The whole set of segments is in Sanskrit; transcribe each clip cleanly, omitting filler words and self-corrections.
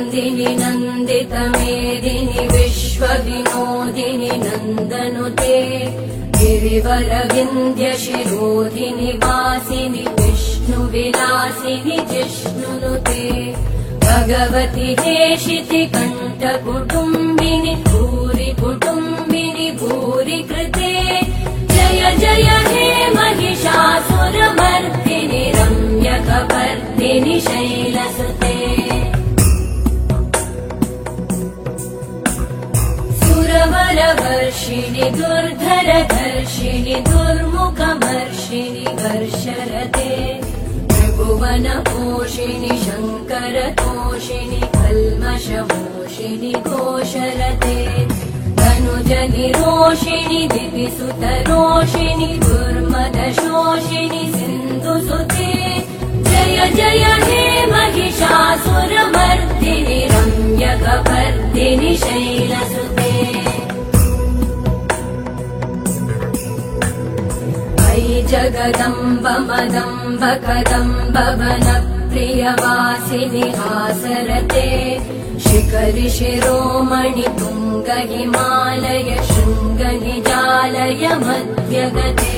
नन्दिनि नन्दितमेदिनि विश्वविनोदिनि नन्दनुते गिरिवरविन्द्यशिरोधिनि वासिनि विष्णुविलासिनि जिष्णुनुते भगवति हेशिति कण्ठकुटुम्बिनि भूरि कुटुम्बिनि भूरि कृते जय जय हे महिषासुरमर्दिनि रम्यकपर्दिनि शैलसुते सुरवरवर्षिणि दुर्धरधर्षिणि दुर्मुखमर्षिणि वर्षरते त्रिभुवनपोषिणि शङ्करतोषिणि कल्मषमोषिणि घोषरते धनुजनिरोषिणि दिविसुतरोषिणि दुर्मदशोषिणि सिन्धुसुते जय जय हे महिषासुरमर्दिनि रम्यकपर्दिनि शैलसुते अयि जगदम्ब मदम्ब कदम्ब वनप्रियवासिनि हासरते शिखरि शिरोमणि तुङ्ग हिमालय शृङ्ग निजालय मध्यगते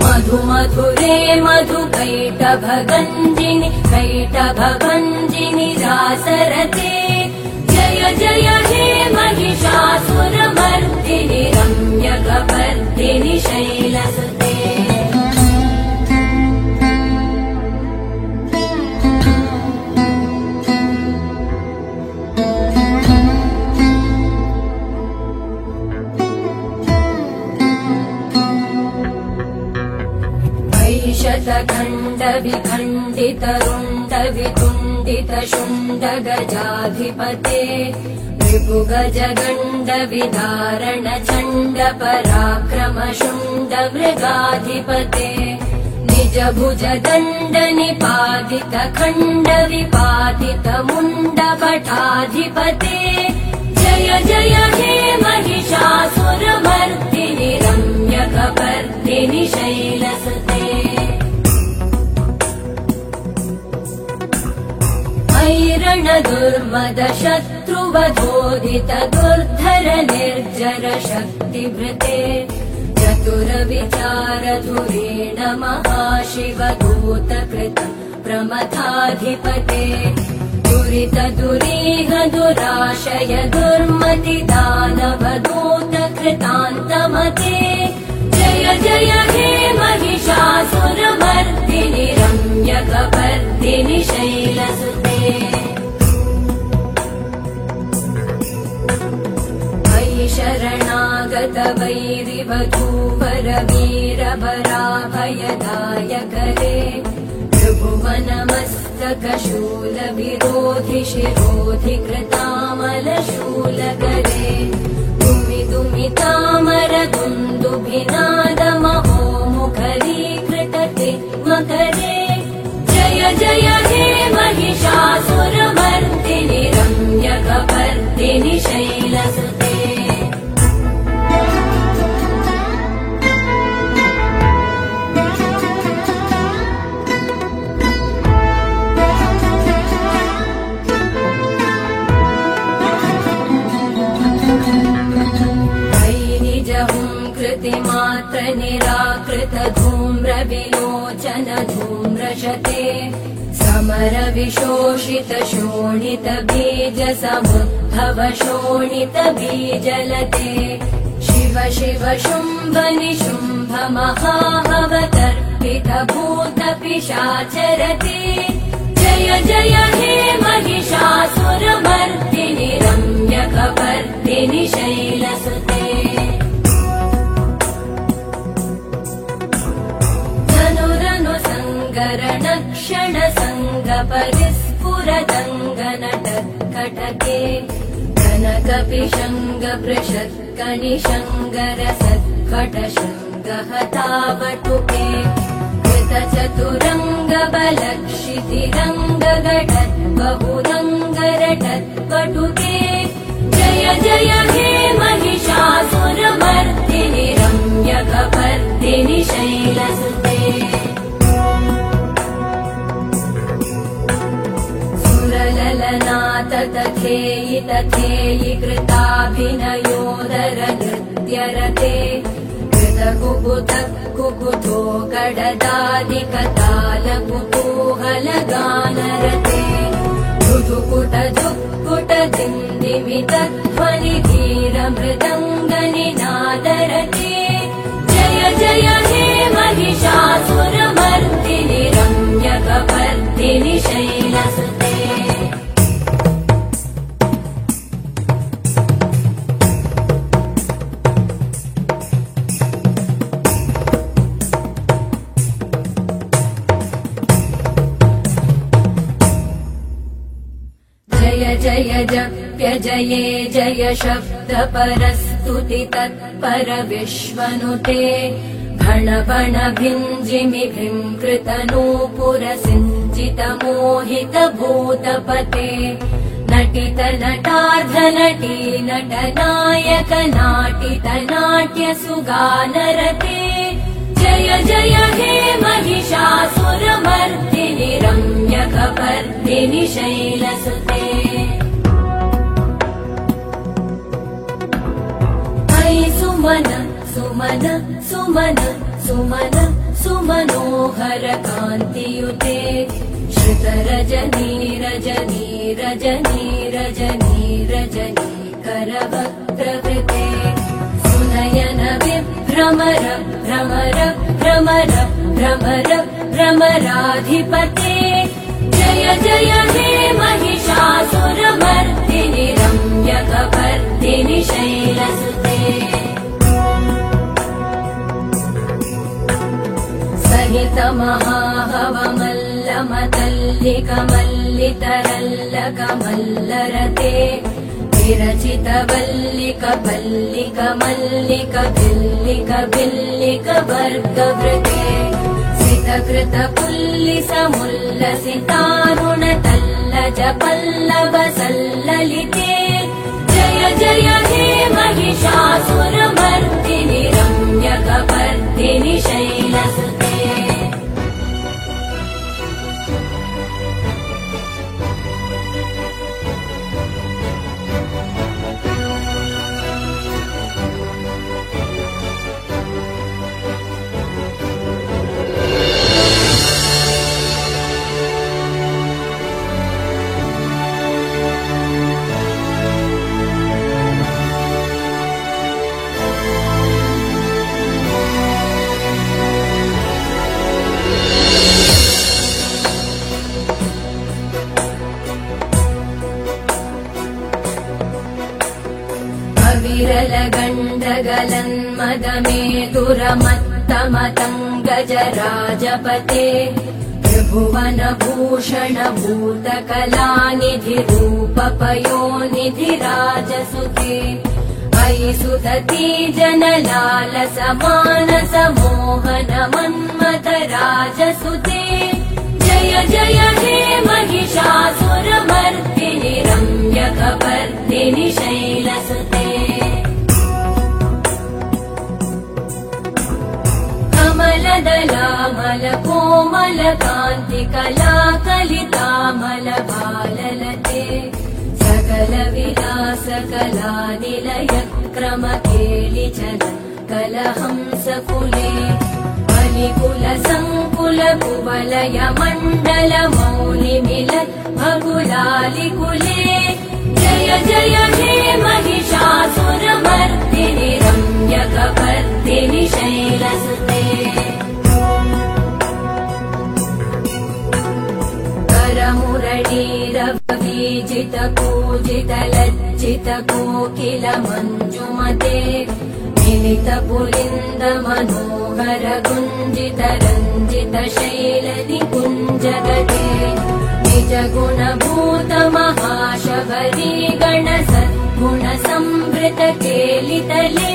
मधु मधुरे मधु कैटभगञ्जिनि कैटभभञ्जिनि रासरते जय जय हे महिषासुरमर्दिनि रम्यकपर्दिनि शैलसुते शतखण्ड विखण्डित रुण्ड वितुण्डित शुण्ड गजाधिपते रिपुगज गण्ड विदारण चण्ड पराक्रम शुण्ड मृगाधिपते निज भुज दण्ड निपातित खण्ड विपातित मुण्ड भटाधिपते जय जय हे महिषासुरमर्दिनि रम्यकपर्दिनि शैलसुते ऐरण दुर्मद शत्रुवधोदित दुर्धर निर्जर शक्तिभृते चतुर विचार धुरेण महाशिव दूतकृत प्रमथाधिपते दुरित दुरीह दुराशय दुर्मति दानव दूतकृतान्तमते जय जय हे महिषासुरमर्दिनि रम्यकपर्दिनि शैलसुते अयि शरणागत वैरिवधूवर वीरभराभयदायकरे त्रिभुवनमस्तक शूल विरोधि शिरोधि कृतामलशूलकरे दुमि दुमि तामर दुन्दुभिनाद महो मुखरीकृतते मकरे जय जय हे महिषासुरमर्दिनि रम्यकपर्दिनि शैलसुते मात्र निराकृत धूम्र विलोचन धूम्रशते समर विशोषित शोणित बीज समुद्भव शोणित बीजलते शिव शिव शुम्भ निशुम्भ महाभवतर्पित भूत पिशाचरते जय जय हे महिषासुरमर्दिनि रम्यकपर्दिनि शैलसुते क्षण संग परिस्फुरदङ्गनटत्कटके कनकपिशङ्ग पृषत्कनिशङ्गर सत्कटशृङ्ग हतावटुके कृतचतुरङ्ग बलक्षितिरङ्ग घटत् बहुरङ्गरटत्कटुके जय जय हे महिषासुरमर्दिनि रम्यकपर्दिनि शैलसुते तथेयि तथेयि कृताभिनयोदर नृत्यरते कृतकुकुत कुकुतो गडदादिकतालकुतूहलगानरते धुधुकुट धुक्कुट दिन्दिमित ध्वनिधीरमृदङ्गनिनादरते जय जय हे महिषासुरमर्दिनि रम्यकपर्दिनि शैलसुते जय जप्य जये जय शब्द परस्तुति तत्पर विश्वनुते भण भण भिञ्जिमि भिङ्कृत नूपुर सिञ्चित मोहित भूतपते नटित नटार्ध नटी नटनायक नाटित नाट्य सुगानरते जय जय हे महिषासुरमर्दिनि रम्यकपर्दिनि शैलसुते सुमन सुमन सुमन सुमन सुमनोहर कान्तियुते श्रुत रजनी रजनी रजनी रजनी रजनी करवक्त्रवृते सुनयन विभ्रमर भ्रमर भ्रमर भ्रमर भ्रमराधिपते जय जय हे महिषासुरमर्दिनि रम्यकपर्दिनि शैलसुते सहित महाहवमल्लमतल्लिकमल्लितरल्लकमल्लरते विरचित वल्लिक वल्लिक मल्लिक भिल्लिक भिल्लिक वर्गवृते सितकृत पुल्लिस मुल्लसितारुण तल्लज पल्लव सल्ललिते जय जय हे महिषासुरमर्दिनि रम्यकपर्दिनि शैलसुते विरलगण्डगलन्मदमेदुरमत्तमतं गजराजपते त्रिभुवन भूषण भूतकलानिधिरूपपयोनिधिराजसुते अयि सुदती जनलालस मानस मोहन मन्मथ राजसुते जय जय हे महिषासुरमर्दिनि रम्यकपर्दिनि शैलसुते कमलदलामल कोमल कान्ति कला कलितामल भाललते सकल विलास कला निलय क्रम केलिचल कलहंस कुले बलिकुल संकुल कुवलय मण्डल मौलि मिलत् भकुलालि कुले जय जय हे महिषासुरमर्दिनि रम्यकपर्दिनि शैलसुते करमुरलीरवीजित पूजित लज्जित कोकिल मञ्जुमते मिलित पुलिन्द मनोहर गुञ्जित रञ्जित शैल निकुञ्जगते निज गुणभूत महाशबरी गण सद्गुण संवृत केलितले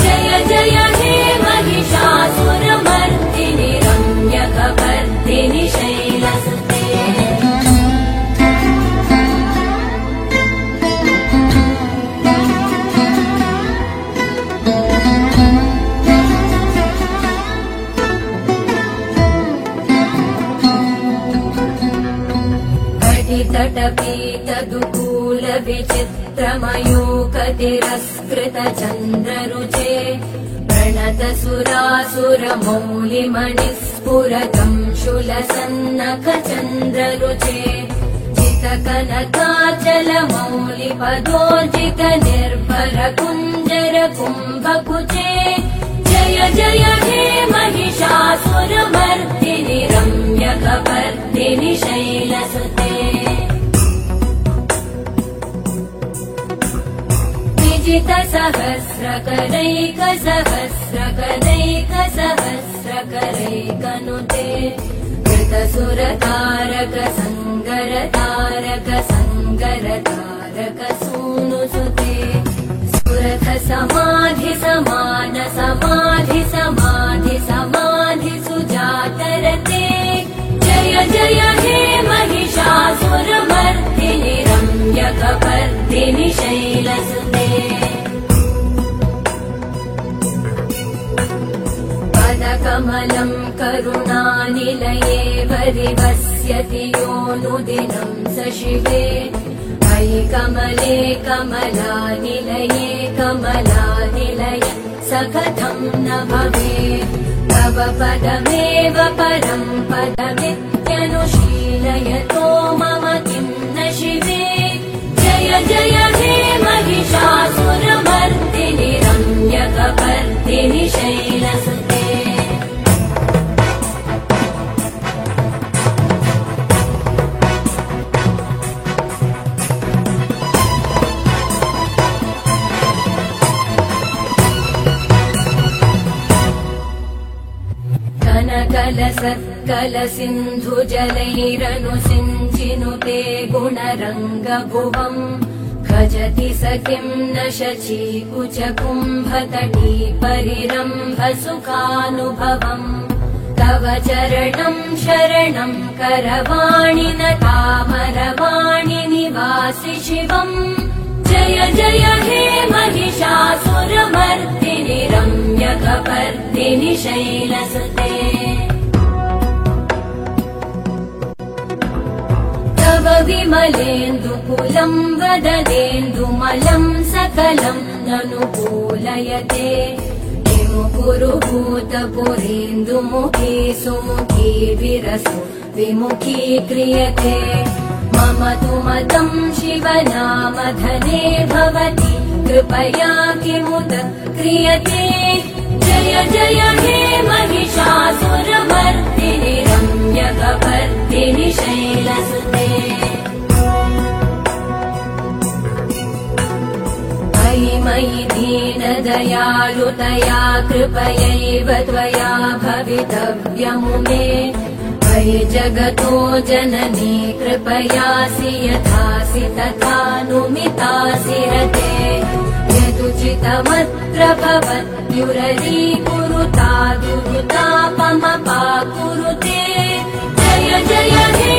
जय जय हे महिषासुरमर्दिनि रम्यकपर्दिनि शैलसुते तटपीत दुःख विचित्रमयूकतिरस्कृतचन्द्ररुचे प्रणतसुरासुरमौलिमणिस्फुरतम् शूलसन्नखचन्द्ररुचे जितकनकाचलमौलिपदोर्जितनिर्भरकुञ्जरकुम्भकुचे जय जय हे महिषासुरमर्दिनि रम्यकपर्दिनि शैलसुते विजितसहस्रकरैकसहस्रकरैकसहस्रकरैकनुते कृतसुरतारक संगरतारक संगरतारक सूनुसुते सुरथ समाधि समान समाधि समाधि समाधि सुजातरते जय जय हे महिषासुरमर्दिनि रम्यकपर्दिनि शैलसुते पदकमलं करुणानिलये वरिवस्यति योऽनुदिनं स शिवे अयि कमले कमलानिलये कमलानिलये स कथं न भवेत् तव पदमेव परं पदमित्यनुशीलयतो मम किं न शिवे जय जय हे महिषासुरमर्दिनि रम्यकपर्दिनि शैलसुते कलसिन्धुजलैरनुसिञ्चिनुते गुणरङ्गभुवम् भजति स किं न शचीकुचकुम्भतटी परिरम्भसुखानुभवम् तव चरणं शरणं करवाणि न तामरवाणि निवासि शिवम् जय जय हे महिषासुरमर्दिनि रम्यकपर्दिनि शैलसुते तव विमलेन्दुकुलं वदनेन्दुमलं सकलं ननुकूलयते किमुकुरु भूतपुरेन्दुमुखी सुमुखी विरसु विमुखी क्रियते मम तु मतं शिवनामधने भवति कृपया किमुत क्रियते जय जय हे महिषासुरमर्दिनि रम्यकपर्दिनि शैलसुते अयि मयि दीनदयालुतया कृपयैव त्वया भवितव्यमुमे अयि जगतो जननी कृपयासि यथासि तथानुमितासि रते यदुचितमत्र भवत्युररीकुरुता दुरुतापमपाकुरुते जय जय हे